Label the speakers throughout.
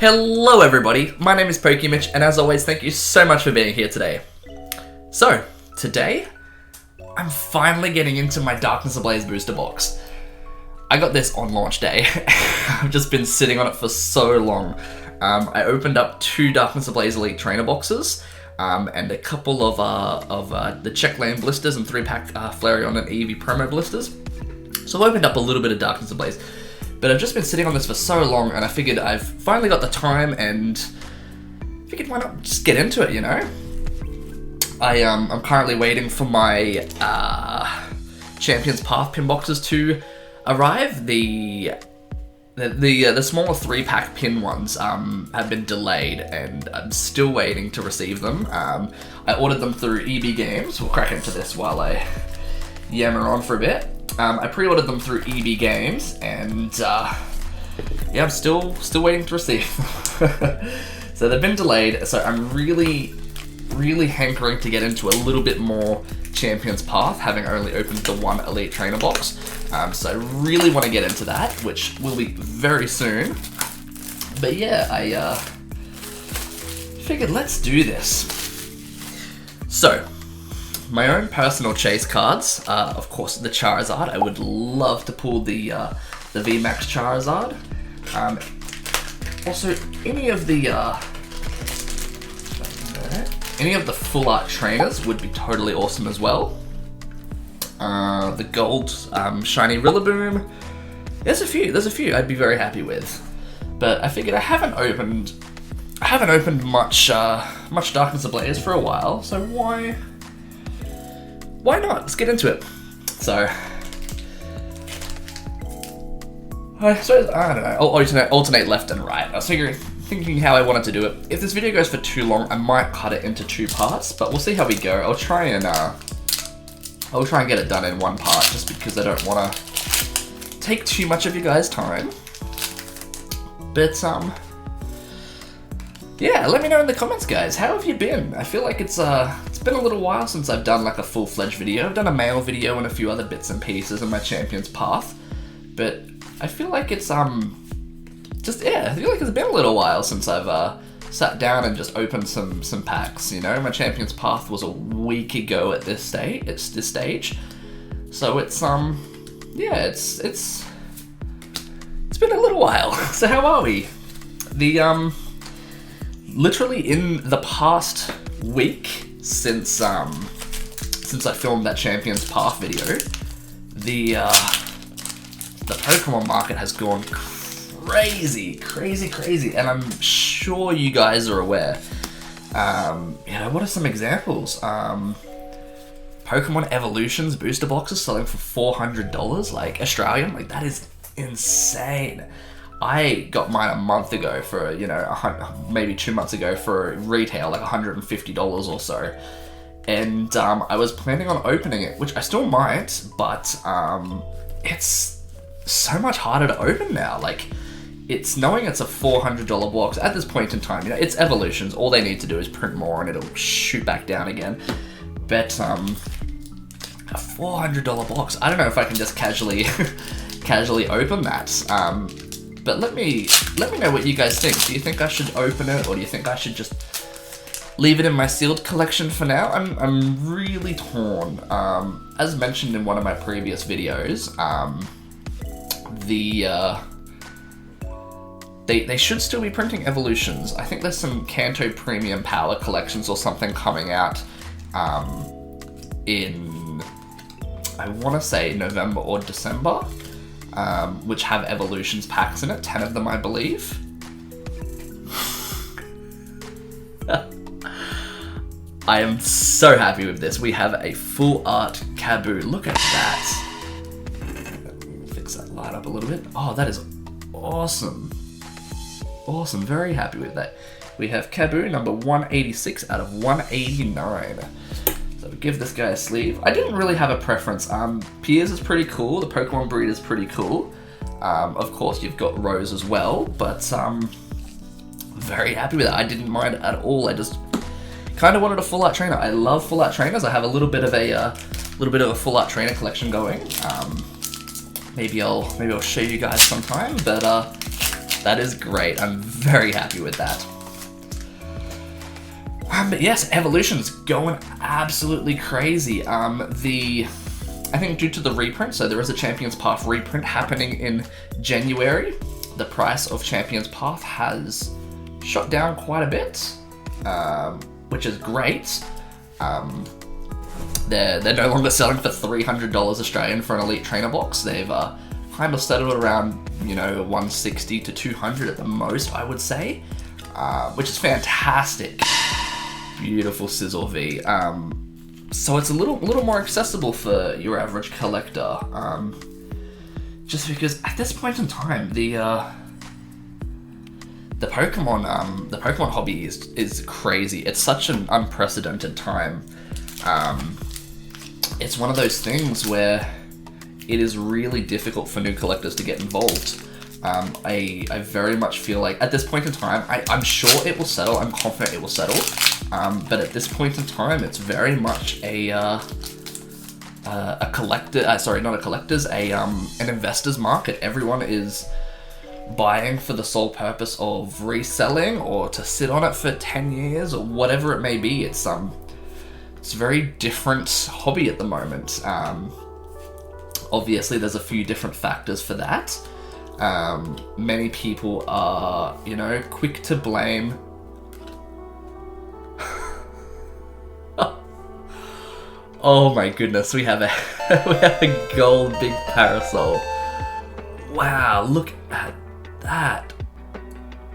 Speaker 1: Hello everybody, my name is PokeMitch, and as always, thank you so much for being here today. So, today, I'm finally getting into my Darkness Ablaze booster box. I got this on launch day. I've just been sitting on it for so long. I opened up 2 Darkness Ablaze Elite Trainer boxes, and a couple of the Check Lane blisters and 3-pack Flareon and Eevee promo blisters. So I opened up a little bit of Darkness Ablaze. But I've just been sitting on this for so long, and I figured I've finally got the time, and figured why not just get into it, you know? I'm currently waiting for my Champions Path pin boxes to arrive. The smaller 3-pack pin ones have been delayed, and I'm still waiting to receive them. I ordered them through EB Games. We'll crack into this while I yammer on for a bit. I pre-ordered them through EB Games, and yeah, I'm still waiting to receive them. So they've been delayed, so I'm really hankering to get into a little bit more Champions Path, having only opened the 1 Elite Trainer box. So I really want to get into that, which will be very soon. But yeah, I figured let's do this. So, my own personal chase cards, of course the Charizard. I would love to pull the VMAX Charizard. Also, any of the full art trainers would be totally awesome as well. The gold shiny Rillaboom. There's a few I'd be very happy with. But I figured I haven't opened much Darkness Ablaze for a while, so why not? Let's get into it. So, I suppose, I don't know, I'll alternate left and right. I was thinking how I wanted to do it. If this video goes for too long, I might cut it into 2 parts, but we'll see how we go. I'll try and get it done in 1 part, just because I don't want to take too much of you guys' time. But, yeah, let me know in the comments, guys. How have you been? I feel like it's been a little while since I've done like a full-fledged video. I've done a mail video and a few other bits and pieces in my Champions Path, but I feel like it's I feel like it's been a little while since I've sat down and just opened some packs. You know, my Champions Path was a week ago at this stage, so it's yeah, it's been a little while. So how are we? Literally in the past week since I filmed that Champions Path video, the Pokemon market has gone crazy, and I'm sure you guys are aware. You know, what are some examples? Pokemon Evolutions booster boxes selling for $400, like Australian, like that is insane. I got mine a month ago for, you know, maybe 2 months ago for retail, like $150 or so. And I was planning on opening it, which I still might, but it's so much harder to open now. Like, knowing it's a $400 box at this point in time, you know, it's Evolutions. All they need to do is print more and it'll shoot back down again. But a $400 box, I don't know if I can just casually open that. But let me know what you guys think. Do you think I should open it, or do you think I should just leave it in my sealed collection for now? I'm really torn. As mentioned in one of my previous videos, they should still be printing Evolutions. I think there's some Kanto Premium Power collections or something coming out in, I want to say November or December. Which have Evolutions packs in it, 10 of them, I believe. I am so happy with this. We have a full art Kayou. Look at that. Fix that light up a little bit. Oh, that is awesome. Awesome, very happy with that. We have Kayou number 186 out of 189. So we give this guy a sleeve. I didn't really have a preference. Piers is pretty cool. The Pokemon breed is pretty cool. Of course, you've got Rose as well, but very happy with it. I didn't mind at all. I just kind of wanted a full art trainer. I love full art trainers. I have a little bit of a full art trainer collection going. Maybe I'll show you guys sometime. But That is great. I'm very happy with that. But yes, Evolution's going absolutely crazy. I think due to the reprint, so there is a Champions Path reprint happening in January. The price of Champions Path has shot down quite a bit, which is great. They're no longer selling for $300 Australian for an Elite Trainer box. They've kind of settled around, you know, $160 to $200 at the most, I would say, which is fantastic. Beautiful Sizzle V. So it's a little more accessible for your average collector, just because at this point in time, the Pokemon hobby is crazy. It's such an unprecedented time. It's one of those things where it is really difficult for new collectors to get involved. I very much feel like at this point in time, I'm sure it will settle. I'm confident it will settle. But at this point in time, it's very much an investor's market. Everyone is buying for the sole purpose of reselling or to sit on it for 10 years or whatever it may be. It's a very different hobby at the moment. Obviously, there's a few different factors for that. Many people are, you know, quick to blame. Oh my goodness, we have a gold big parasol. Wow, look at that.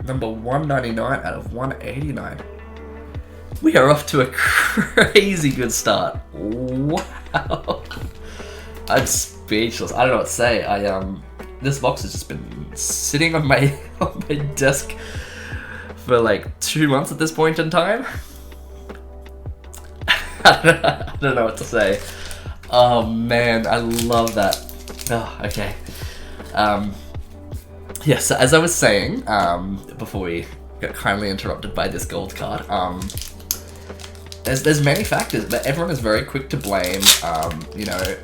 Speaker 1: Number 199 out of 189. We are off to a crazy good start. Wow. I'm speechless. I don't know what to say. This box has just been sitting on my desk for like 2 months at this point in time. I don't know what to say. Oh man, I love that. Oh, okay. Yeah, so as I was saying, before we got kindly interrupted by this gold card, there's many factors, but everyone is very quick to blame, you know,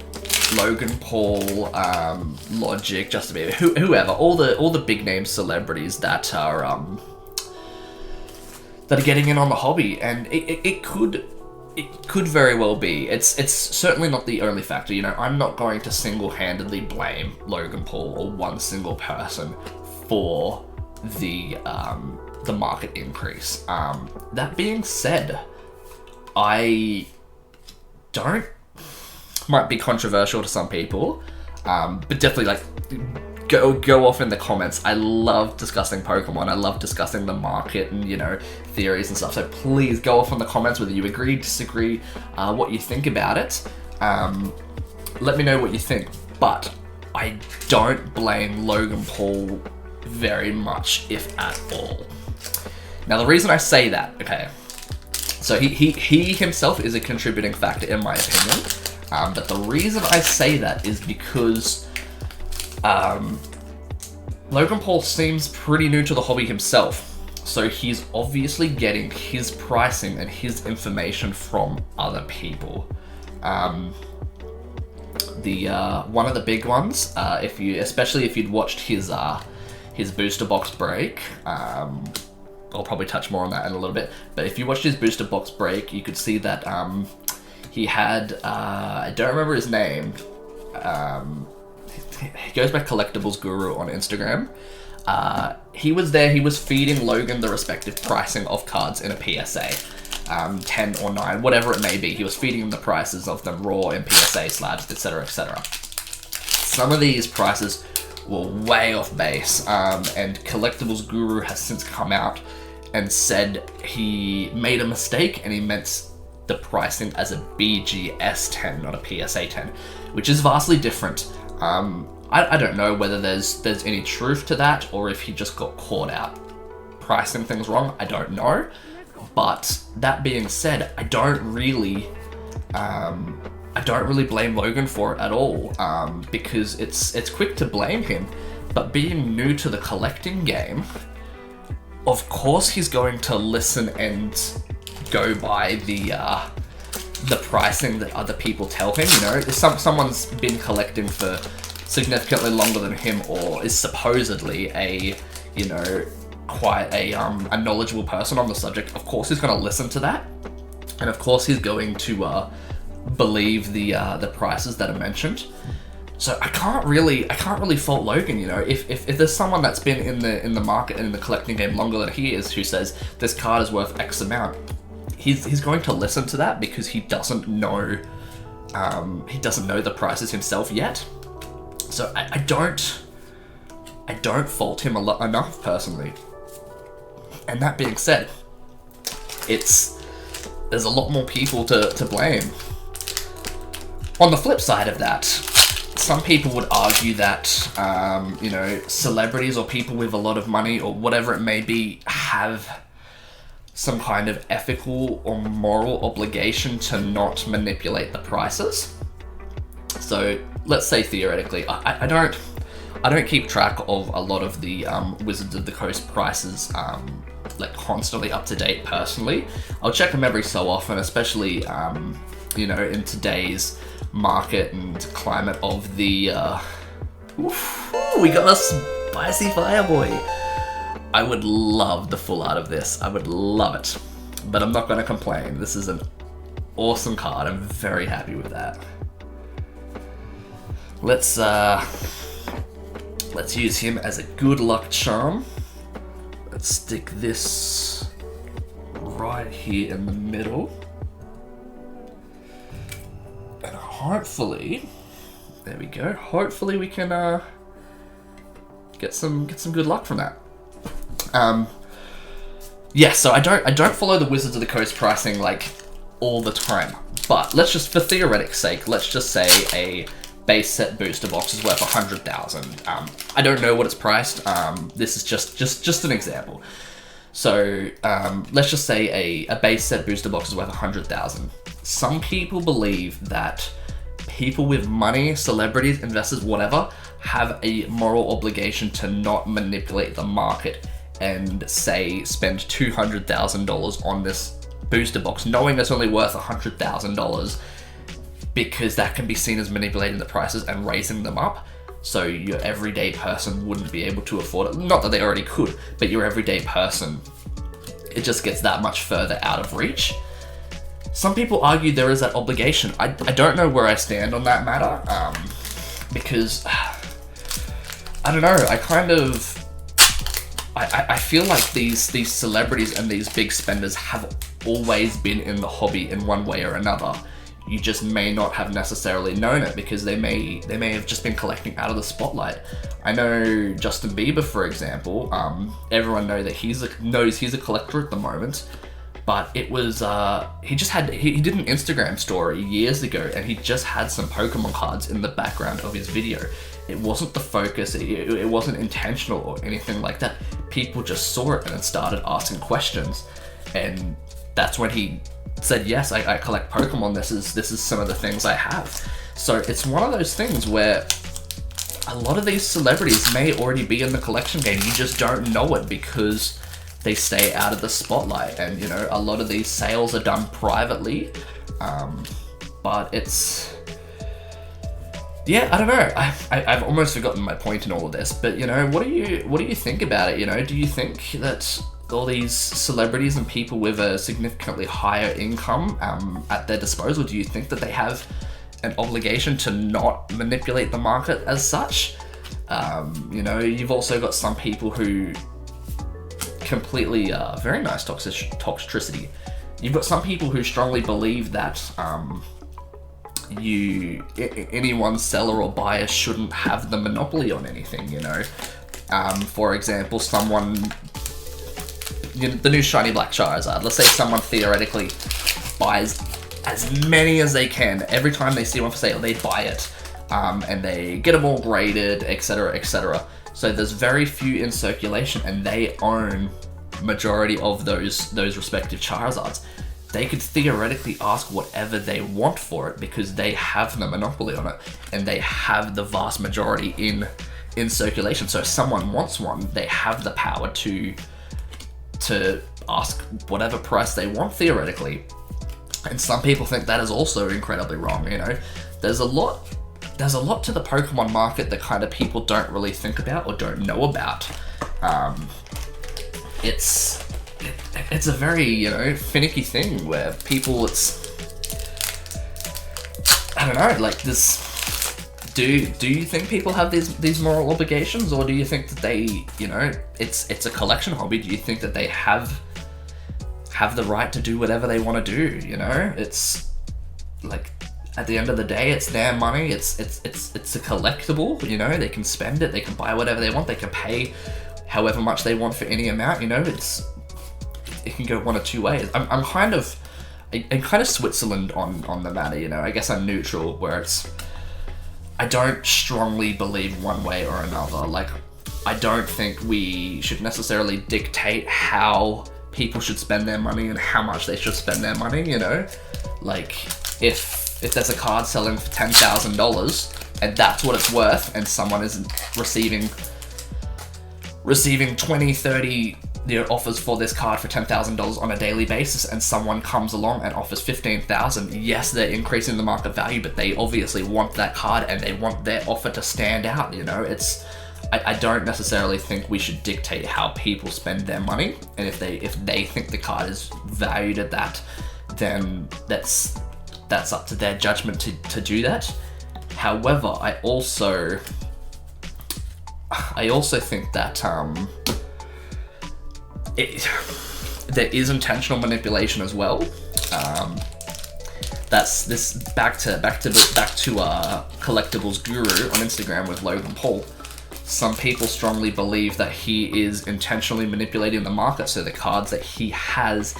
Speaker 1: Logan Paul, Logic, Justin Bieber, whoever, all the big name celebrities that are getting in on the hobby, and it could very well be. It's certainly not the only factor. You know, I'm not going to single-handedly blame Logan Paul or one single person for the market increase. That being said, I don't. Might be controversial to some people, but definitely like go off in the comments. I love discussing Pokemon. I love discussing the market and, you know, theories and stuff. So please go off in the comments whether you agree, disagree, what you think about it. Let me know what you think. But I don't blame Logan Paul very much, if at all. Now the reason I say that, okay, so he himself is a contributing factor in my opinion. But the reason I say that is because Logan Paul seems pretty new to the hobby himself, so he's obviously getting his pricing and his information from other people. One of the big ones, especially if you'd watched his booster box break, I'll probably touch more on that in a little bit. But if you watched his booster box break, you could see that he had, I don't remember his name, he goes by Collectibles Guru on Instagram. He was there, he was feeding Logan the respective pricing of cards in a PSA, 10 or 9, whatever it may be. He was feeding him the prices of them raw in PSA slabs, etc, etc. Some of these prices were way off base, and Collectibles Guru has since come out and said he made a mistake and he meant the pricing as a BGS 10, not a PSA 10, which is vastly different. I don't know whether there's any truth to that or if he just got caught out pricing things wrong. I don't know. But that being said, I don't really blame Logan for it at all, because it's quick to blame him. But being new to the collecting game, of course he's going to listen and go by the pricing that other people tell him. You know, if someone's been collecting for significantly longer than him or is supposedly a you know, quite a knowledgeable person on the subject, of course he's going to listen to that, and of course he's going to believe the prices that are mentioned. So I can't really fault Logan. You know, if there's someone that's been in the market and in the collecting game longer than he is, who says this card is worth X amount, he's going to listen to that because he doesn't know the prices himself yet. So I don't fault him enough personally. And that being said, there's a lot more people to blame. On the flip side of that, some people would argue that, you know, celebrities or people with a lot of money or whatever it may be have some kind of ethical or moral obligation to not manipulate the prices. So let's say theoretically, I don't keep track of a lot of the Wizards of the Coast prices like constantly up to date personally. I'll check them every so often, especially you know, in today's market and climate of the we got a spicy Fireboy. I would love the full art of this. I would love it, but I'm not going to complain. This is an awesome card. I'm very happy with that. Let's use him as a good luck charm. Let's stick this right here in the middle. And hopefully, there we go. Hopefully we can get some good luck from that. Yeah, so I don't follow the Wizards of the Coast pricing like all the time, but let's just, for theoretic sake, let's just say a base set booster box is worth 100,000. I don't know what it's priced. This is just an example. So let's just say a base set booster box is worth 100,000. Some people believe that people with money, celebrities, investors, whatever, have a moral obligation to not manipulate the market and say spend $200,000 on this booster box, knowing it's only worth $100,000, because that can be seen as manipulating the prices and raising them up. So your everyday person wouldn't be able to afford it. Not that they already could, but your everyday person, it just gets that much further out of reach. Some people argue there is that obligation. I don't know where I stand on that matter, because I don't know. I feel like these celebrities and these big spenders have always been in the hobby in one way or another. You just may not have necessarily known it because they may have just been collecting out of the spotlight. I know Justin Bieber, for example. Everyone knows he's a collector at the moment, but it was he did an Instagram story years ago, and he just had some Pokemon cards in the background of his video. It wasn't the focus. It wasn't intentional or anything like that. People just saw it and then started asking questions, and that's when he said, yes, I collect Pokemon. This is some of the things I have. So it's one of those things where a lot of these celebrities may already be in the collection game. You just don't know it because they stay out of the spotlight. And, you know, a lot of these sales are done privately. But it's, yeah, I don't know. I've almost forgotten my point in all of this. But, you know, what do you think about it? You know, do you think that all these celebrities and people with a significantly higher income at their disposal, do you think that they have an obligation to not manipulate the market as such? You know, you've also got some people who completely, very nice toxicity. You've got some people who strongly believe that any one seller or buyer shouldn't have the monopoly on anything, you know. For example, the new shiny black Charizard. Let's say someone theoretically buys as many as they can. Every time they see one for sale, they buy it, and they get them all graded, etc., etc. So there's very few in circulation, and they own majority of those respective Charizards. They could theoretically ask whatever they want for it because they have the monopoly on it, and they have the vast majority in circulation. So if someone wants one, they have the power to ask whatever price they want theoretically. And some people think that is also incredibly wrong. You know, there's a lot to the Pokemon market that kind of people don't really think about or don't know about. It's a very, finicky thing where people, I don't know, like this. Do you think people have these moral obligations, or do you think that they, it's a collection hobby? Do you think that they have the right to do whatever they want to do? It's like, at the end of the day, it's their money. It's a collectible. They can spend it. They can buy whatever they want. They can pay however much they want for any amount. It can go one of two ways. I'm kind of Switzerland on the matter. I guess I'm neutral, where I don't strongly believe one way or another. Like, I don't think we should necessarily dictate how people should spend their money and how much they should spend their money. Like, if there's a card selling for $10,000 and that's what it's worth, and someone is receiving 20, 30 offers for this card for $10,000 on a daily basis, and someone comes along and offers $15,000, yes, they're increasing the market value, but they obviously want that card and they want their offer to stand out. I don't necessarily think we should dictate how people spend their money, and if they think the card is valued at that, then that's up to their judgment to do that. However, I also think that there is intentional manipulation as well. That's this back to collectibles guru on Instagram with Logan Paul. Some people strongly believe that he is intentionally manipulating the market so the cards that he has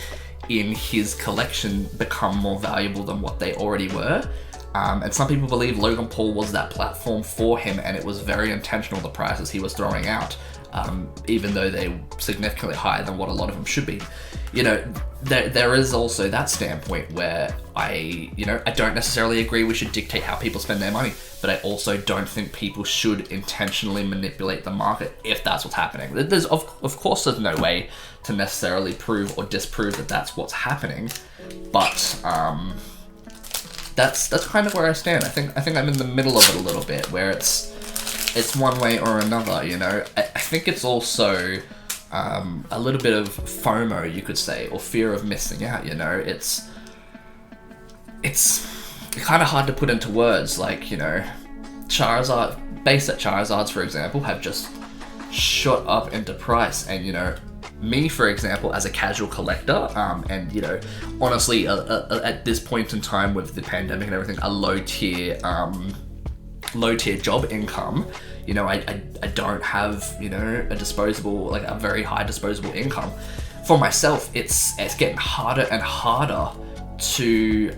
Speaker 1: in his collection become more valuable than what they already were. And some people believe Logan Paul was that platform for him, and it was very intentional, the prices he was throwing out, even though they're significantly higher than what a lot of them should be. There is also that standpoint where I don't necessarily agree we should dictate how people spend their money, but I also don't think people should intentionally manipulate the market if that's what's happening. There's of course there's no way to necessarily prove or disprove that that's what's happening, but that's kind of where I stand. I think I'm in the middle of it a little bit, where it's one way or another. I think it's also a little bit of FOMO, you could say, or fear of missing out. It's kind of hard to put into words. Like, base set Charizards, for example, have just shot up into price, and me, for example, as a casual collector, and honestly, at this point in time with the pandemic and everything, a low tier job income, I don't have a very high disposable income. For myself, it's getting harder and harder to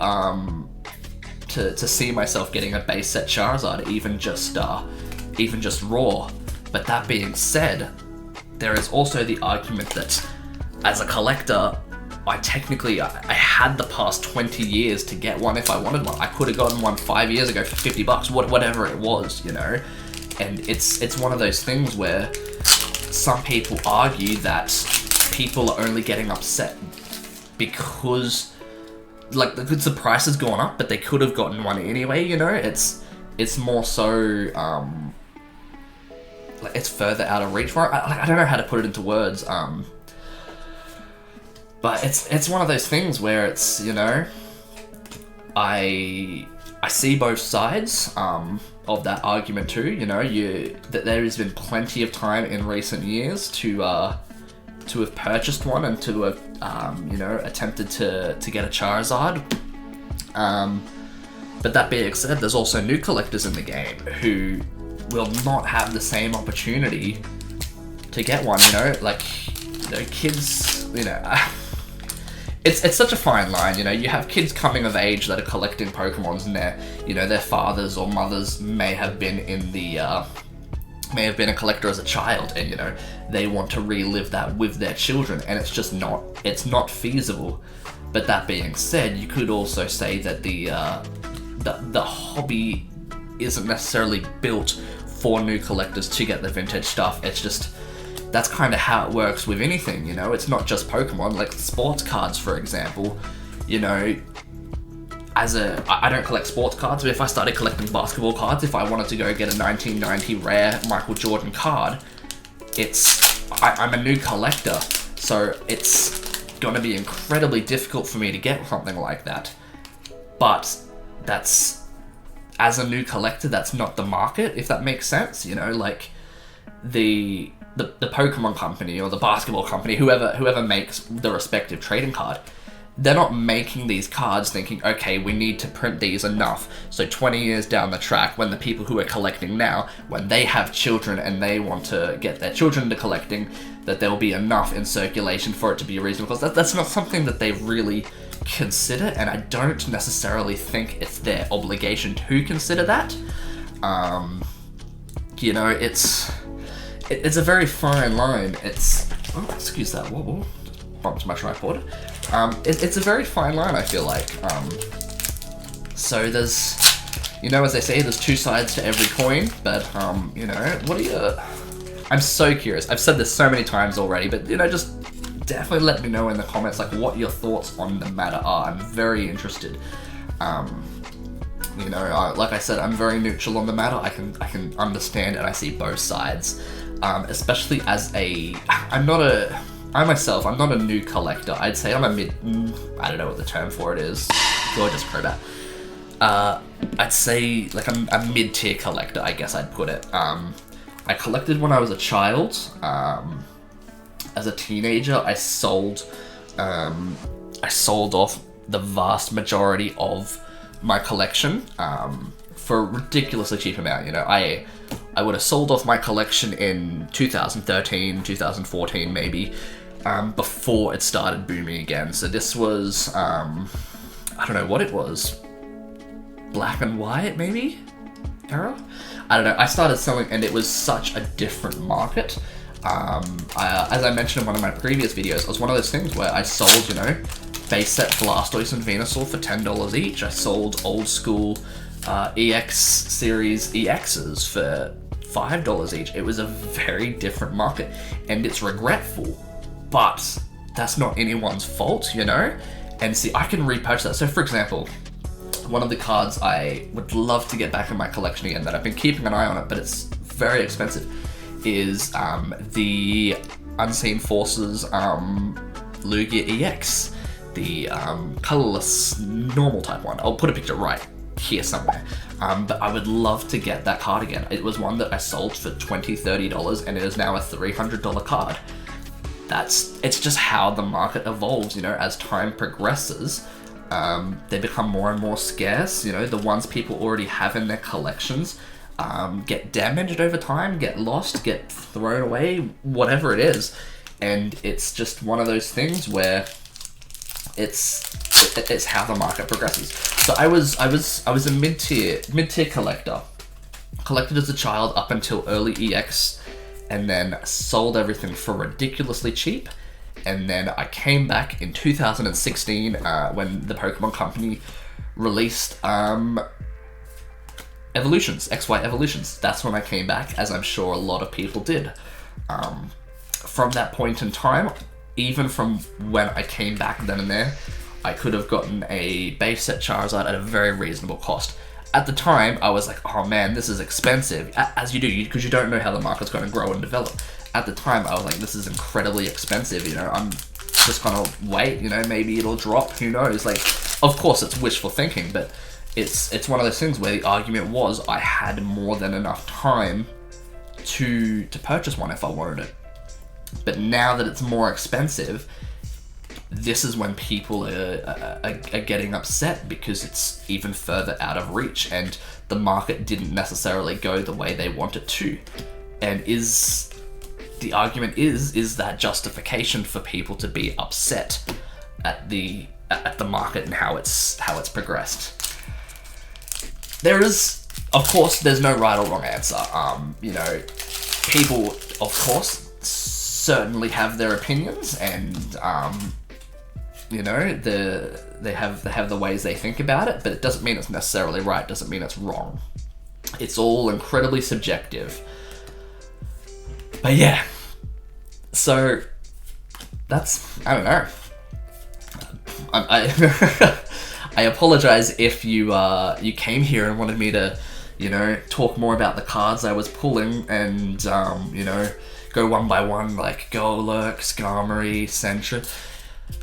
Speaker 1: see myself getting a base set Charizard, even just raw. But that being said, there is also the argument that as a collector, I had the past 20 years to get one if I wanted one. I could have gotten one 5 years ago for $50, whatever it was, And it's one of those things where some people argue that people are only getting upset because the price has gone up, but they could have gotten one anyway. It's more so it's further out of reach for it. I don't know how to put it into words. But it's one of those things where it's I see both sides of that argument too. That there has been plenty of time in recent years to have purchased one and to have attempted to get a Charizard. But that being said, there's also new collectors in the game who will not have the same opportunity to get one. Kids. It's such a fine line. You have kids coming of age that are collecting Pokemons, and their fathers or mothers may have been a collector as a child, and they want to relive that with their children, and it's not feasible. But that being said, you could also say that the hobby isn't necessarily built for new collectors to get the vintage stuff. It's just that's kind of how it works with anything. It's not just Pokemon. Like sports cards, for example. I don't collect sports cards, but if I started collecting basketball cards, if I wanted to go get a 1990 rare Michael Jordan card, it's I'm a new collector, so it's gonna be incredibly difficult for me to get something like that. But as a new collector, that's not the market, if that makes sense. You know, like the Pokemon company or the basketball company, whoever makes the respective trading card, they're not making these cards thinking, okay, we need to print these enough, so 20 years down the track, when the people who are collecting now, when they have children and they want to get their children into collecting, that there will be enough in circulation for it to be reasonable. Because that's not something that they really consider, and I don't necessarily think it's their obligation to consider that. You know, it's a very fine line. Oh, excuse that wobble. Bumped my tripod. It's a very fine line, I feel like. So there's, you know, as they say, there's two sides to every coin, but, you know, I'm so curious. I've said this so many times already, but, you know, just definitely let me know in the comments, like, what your thoughts on the matter are. I'm very interested. You know, like I said, I'm very neutral on the matter. I can understand and I see both sides. Especially as I'm not a new collector. I'd say I'm a I don't know what the term for it is. Gorgeous Crobat. I'd say like a mid-tier collector, I guess I'd put it. I collected when I was a child. As a teenager, I sold off the vast majority of my collection for a ridiculously cheap amount. You know, I would have sold off my collection in 2013, 2014 maybe, before it started booming again. So this was, I don't know what it was, black and white maybe era? I don't know. I started selling and it was such a different market. As I mentioned in one of my previous videos, it was one of those things where I sold, you know, base set Blastoise and Venusaur for $10 each. I sold old school EX series EXs for $5 each. It was a very different market, and it's regretful, but that's not anyone's fault, you know? And see, I can repurchase that. So for example, one of the cards I would love to get back in my collection again that I've been keeping an eye on it, but it's very expensive, is the Unseen Forces Lugia EX. The colorless normal type one. I'll put a picture right here somewhere. But I would love to get that card again. It was one that I sold for $20, $30, and it is now a $300 card. It's just how the market evolves, you know, as time progresses. They become more and more scarce, you know, the ones people already have in their collections get damaged over time, get lost, get thrown away, whatever it is. And it's just one of those things where it's how the market progresses. So I was a mid-tier collector. Collected as a child up until early EX, and then sold everything for ridiculously cheap. And then I came back in 2016 when the Pokemon Company released Evolutions, XY Evolutions. That's when I came back, as I'm sure a lot of people did. From that point in time, even from when I came back then and there, I could have gotten a base set Charizard at a very reasonable cost. At the time, I was like, oh man, this is expensive, as you do, because you don't know how the market's going to grow and develop. At the time, I was like, this is incredibly expensive, you know, I'm just gonna wait, you know, maybe it'll drop, who knows. Like, of course, it's wishful thinking, but it's one of those things where the argument was I had more than enough time to purchase one if I wanted it. But now that it's more expensive, this is when people are getting upset because it's even further out of reach and the market didn't necessarily go the way they want it to. And the argument is that justification for people to be upset at the market and how it's progressed? There is, of course, there's no right or wrong answer. You know, people, of course, certainly have their opinions, and you know, they have the ways they think about it, but it doesn't mean it's necessarily right, doesn't mean it's wrong. It's all incredibly subjective. But yeah, so that's, I don't know. I apologize if you came here and wanted me to, you know, talk more about the cards I was pulling and you know, go one by one, like Golurk, Skarmory, Sentry.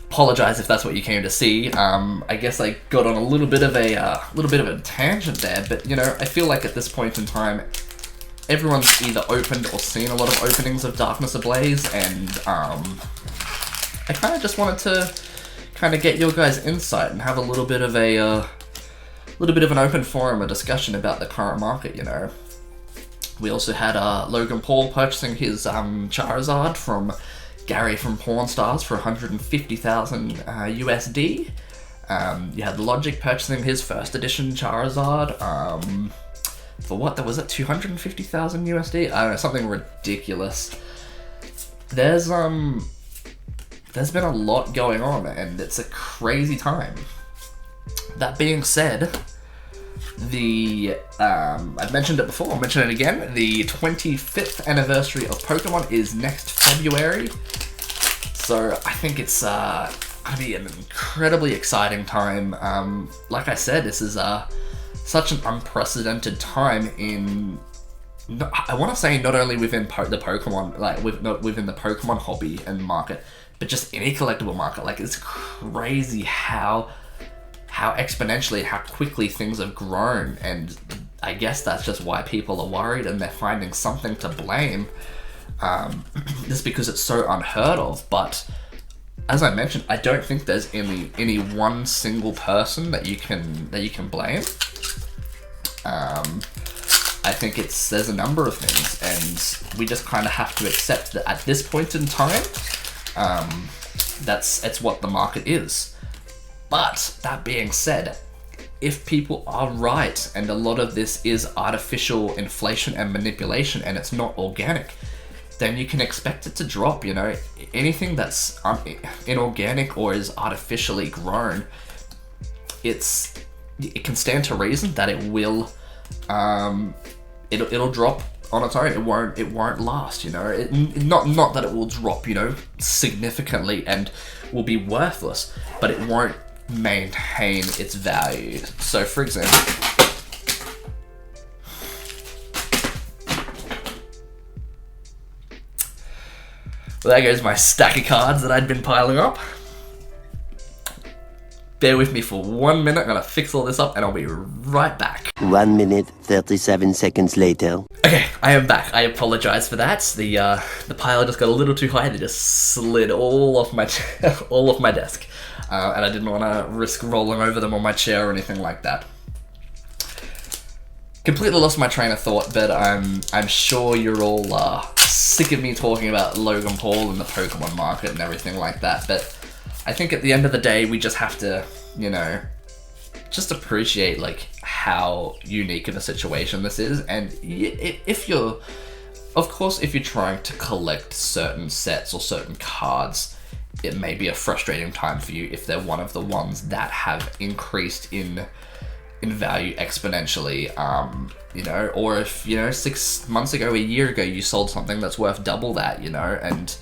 Speaker 1: Apologize if that's what you came to see. I guess I got on a little bit of a tangent there, but you know, I feel like at this point in time, everyone's either opened or seen a lot of openings of Darkness Ablaze, and I kind of just wanted to kind of get your guys' insight and have a little bit of an open forum, a discussion about the current market. You know, we also had Logan Paul purchasing his Charizard from Gary from Pawn Stars for 150,000 USD. You had Logic purchasing his first edition Charizard for what? That was it, 250,000 USD. I don't know, something ridiculous. There's been a lot going on, and it's a crazy time. That being said, I've mentioned it before, I'll mention it again, the 25th anniversary of Pokemon is next February, so I think it's going to be an incredibly exciting time. Like I said, this is such an unprecedented time in, I want to say, not only within the Pokemon, like within the Pokemon hobby and market, but just any collectible market. Like, it's crazy how exponentially, how quickly things have grown, and I guess that's just why people are worried and they're finding something to blame, just because it's so unheard of. But as I mentioned, I don't think there's any one single person that you can blame. I think there's a number of things, and we just kind of have to accept that at this point in time, it's what the market is. But that being said, if people are right and a lot of this is artificial inflation and manipulation and it's not organic, then you can expect it to drop. You know, anything that's inorganic or is artificially grown, it can stand to reason that it will it'll drop on its own. It won't last, you know. Not that it will drop, you know, significantly and will be worthless, but it won't maintain its value. So for example, well, there goes my stack of cards that I'd been piling up. Bear with me for 1 minute, I'm gonna fix all this up and I'll be right back.
Speaker 2: 1 minute, 37 seconds later.
Speaker 1: Okay, I am back. I apologize for that. The pile just got a little too high and it just slid all off my all off my desk. And I didn't want to risk rolling over them on my chair or anything like that. Completely lost my train of thought, but I'm sure you're all sick of me talking about Logan Paul and the Pokemon market and everything like that. But I think at the end of the day, we just have to, you know, just appreciate like how unique of a situation this is. And if you're trying to collect certain sets or certain cards, it may be a frustrating time for you if they're one of the ones that have increased in value exponentially, you know, or if, you know, 6 months ago, a year ago, you sold something that's worth double that, you know, and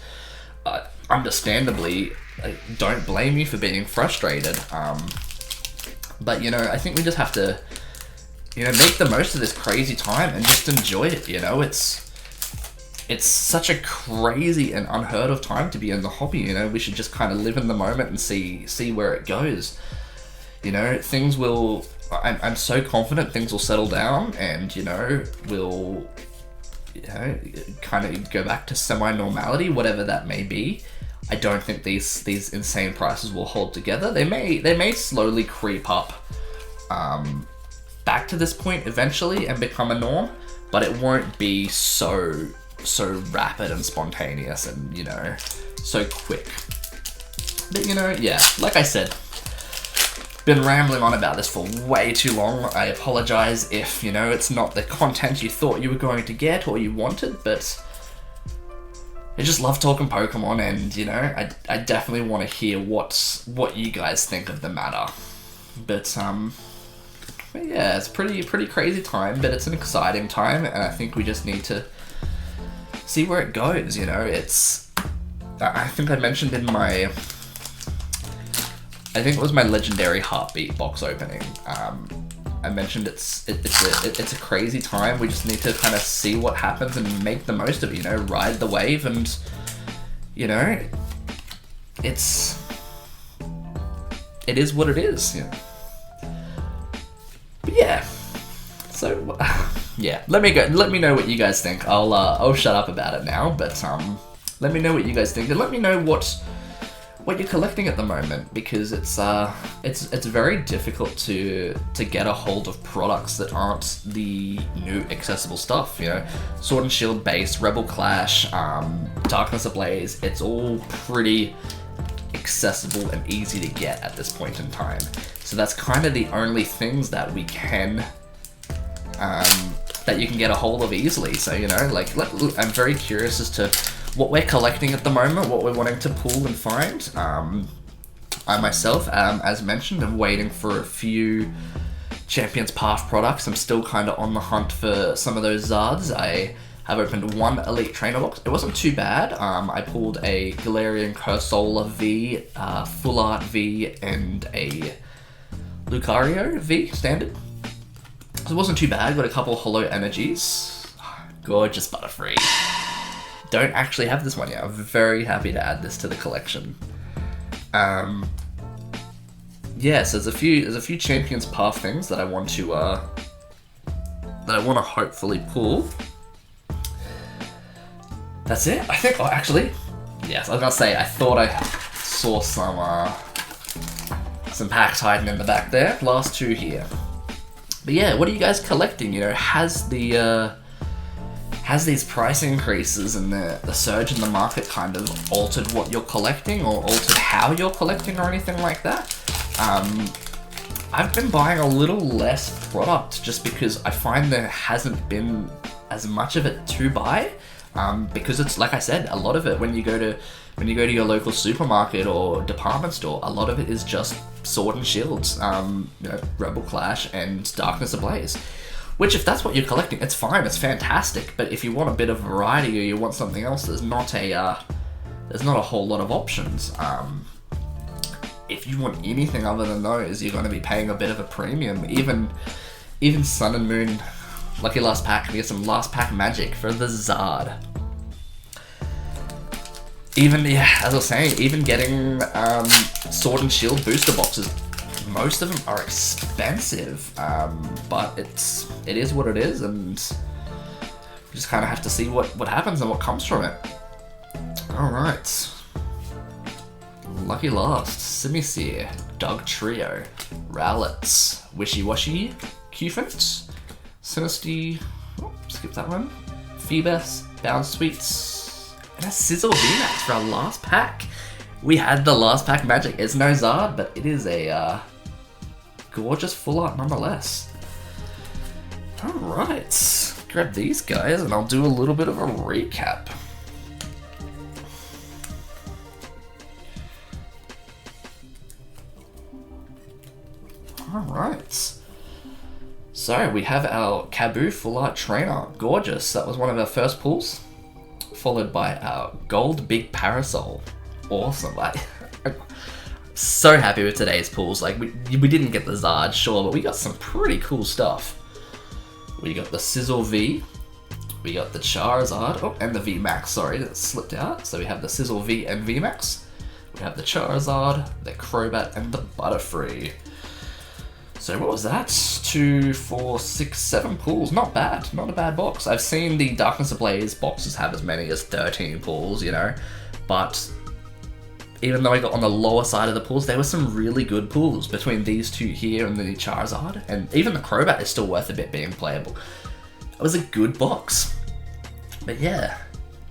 Speaker 1: understandably, I don't blame you for being frustrated, but, you know, I think we just have to, you know, make the most of this crazy time and just enjoy it, you know. It's such a crazy and unheard of time to be in the hobby, you know. We should just kind of live in the moment and see where it goes. You know, things will, I'm so confident things will settle down and, you know, we'll, you know, kind of go back to semi-normality, whatever that may be. I don't think these insane prices will hold together. They may slowly creep up back to this point eventually and become a norm, but it won't be so rapid and spontaneous and, you know, so quick. But, you know, yeah, like I said, been rambling on about this for way too long. I apologize if, you know, it's not the content you thought you were going to get or you wanted, but I just love talking Pokemon, and, you know, I definitely want to hear what you guys think of the matter. But yeah, it's pretty crazy time, but it's an exciting time, and I think we just need to see where it goes, you know. I think I mentioned in my, I think it was my Legendary Heartbeat box opening, I mentioned it's a crazy time. We just need to kind of see what happens and make the most of it, you know, ride the wave, and you know, it is what it is, you know. But yeah, so yeah, let me know what you guys think. I'll shut up about it now, but let me know what you guys think, and let me know what you're collecting at the moment, because it's very difficult to get a hold of products that aren't the new accessible stuff, you know. Sword and Shield base, Rebel Clash, Darkness Ablaze, it's all pretty accessible and easy to get at this point in time. So that's kind of the only things that we can that you can get a hold of easily. So, you know, like, I'm very curious as to what we're collecting at the moment, what we're wanting to pull and find. I myself, as mentioned, am waiting for a few Champions Path products. I'm still kind of on the hunt for some of those Zards. I have opened one Elite Trainer box. It wasn't too bad. I pulled a Galarian Cursola V, Full Art V, and a Lucario V standard. So it wasn't too bad. Got a couple Hollow Energies. Gorgeous Butterfree. Don't actually have this one yet. I'm very happy to add this to the collection. Yeah, so there's a few Champions Path things that I want to hopefully pull. That's it, I think. Oh, actually, yes, I was gonna say, I thought I saw some packs hiding in the back there. Last two here. But yeah, what are you guys collecting? You know, has these price increases and the surge in the market kind of altered what you're collecting, or altered how you're collecting, or anything like that? I've been buying a little less product just because I find there hasn't been as much of it to buy. Because it's, like I said, a lot of it, when you go to your local supermarket or department store, a lot of it is just Sword and Shields, you know, Rebel Clash and Darkness Ablaze. Which, if that's what you're collecting, it's fine, it's fantastic. But if you want a bit of variety, or you want something else, there's not a whole lot of options. If you want anything other than those, you're going to be paying a bit of a premium. Even Sun and Moon, lucky last pack, we get some last pack magic for the Zard. Even, yeah, as I was saying, even getting Sword and Shield booster boxes, most of them are expensive, but it is what it is, and you just kind of have to see what happens and what comes from it. Alright. Lucky last, Simisear, Dog Trio, Rowlets, Wishy Washy, Cufant, Sinisty, oh, skip that one, Phoebus, Bound Sweets, and a Sizzle VMAX for our last pack. We had the last pack magic. It's no Zard, but it is a gorgeous full art nonetheless. Alright, grab these guys and I'll do a little bit of a recap. Alright. So we have our Kayou Full Art Trainer. Gorgeous. That was one of our first pulls. Followed by our Gold Big Parasol. Awesome. I'm so happy with today's pulls. Like, we didn't get the Zard, sure, but we got some pretty cool stuff. We got the Sizzle V. We got the Charizard. Oh, and the VMAX, sorry, that slipped out. So we have the Sizzle V and VMAX. We have the Charizard, the Crobat, and the Butterfree. So what was that? 2, 4, 6, 7 pulls. Not bad. Not a bad box. I've seen the Darkness Ablaze boxes have as many as 13 pulls, you know. But even though I got on the lower side of the pulls, there were some really good pulls between these two here and the Charizard. And even the Crobat is still worth a bit being playable. It was a good box. But yeah.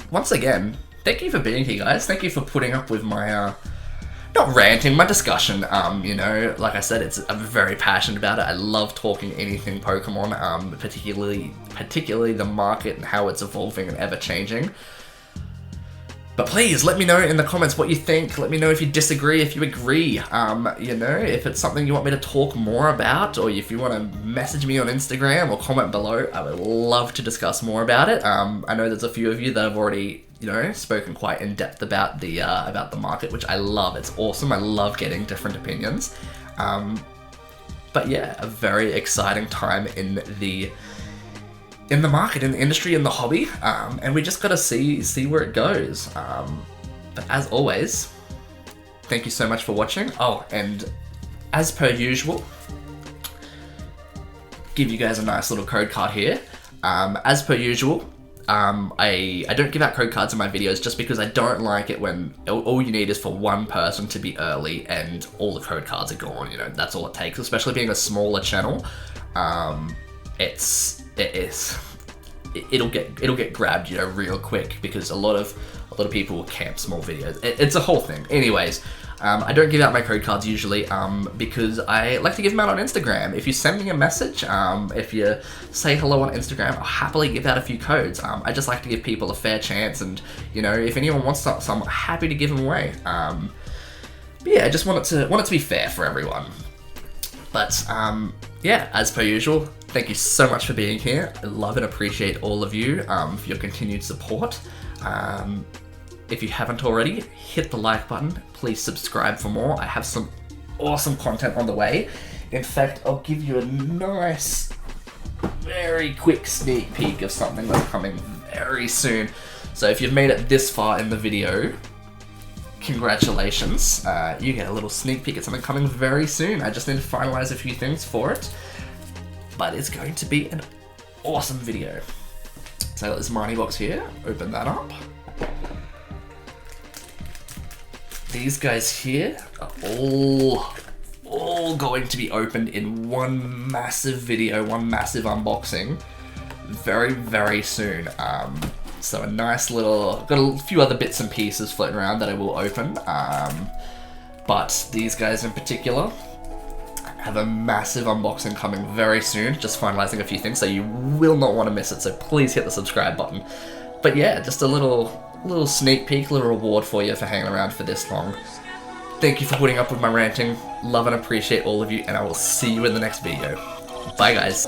Speaker 1: Once again, thank you for being here, guys. Thank you for putting up with my not ranting, my discussion. You know, like I said, I'm very passionate about it. I love talking anything Pokemon, particularly the market and how it's evolving and ever changing. But please, let me know in the comments what you think. Let me know if you disagree, if you agree. You know, if it's something you want me to talk more about, or if you want to message me on Instagram or comment below, I would love to discuss more about it. I know there's a few of you that have already, you know, spoken quite in depth about the market, which I love. It's awesome. I love getting different opinions. But yeah, a very exciting time in the market, in the industry, in the hobby, and we just gotta see where it goes. But as always, thank you so much for watching. Oh, and as per usual, give you guys a nice little code card here. As per usual, I don't give out code cards in my videos just because I don't like it when all you need is for one person to be early and all the code cards are gone. You know, that's all it takes. Especially being a smaller channel, it'll get grabbed, you know, real quick because a lot of people will camp small videos. It's a whole thing. Anyways. I don't give out my code cards usually because I like to give them out on Instagram. If you send me a message, if you say hello on Instagram, I'll happily give out a few codes. I just like to give people a fair chance, and you know, if anyone wants some, I'm happy to give them away. But yeah, I just want it to be fair for everyone. But yeah, as per usual, thank you so much for being here. I love and appreciate all of you for your continued support. If you haven't already, hit the like button. Please subscribe for more. I have some awesome content on the way. In fact, I'll give you a nice, very quick sneak peek of something that's coming very soon. So if you've made it this far in the video, congratulations. You get a little sneak peek at something coming very soon. I just need to finalize a few things for it. But it's going to be an awesome video. So I got this money box here. Open that up. These guys here are all going to be opened in one massive video, one massive unboxing, very, very soon. So a nice little, got a few other bits and pieces floating around that I will open, but these guys in particular have a massive unboxing coming very soon, just finalizing a few things, so you will not want to miss it, so please hit the subscribe button. But yeah, just a little sneak peek, a little reward for you for hanging around for this long. Thank you for putting up with my ranting. Love and appreciate all of you, and I will see you in the next video. Bye guys.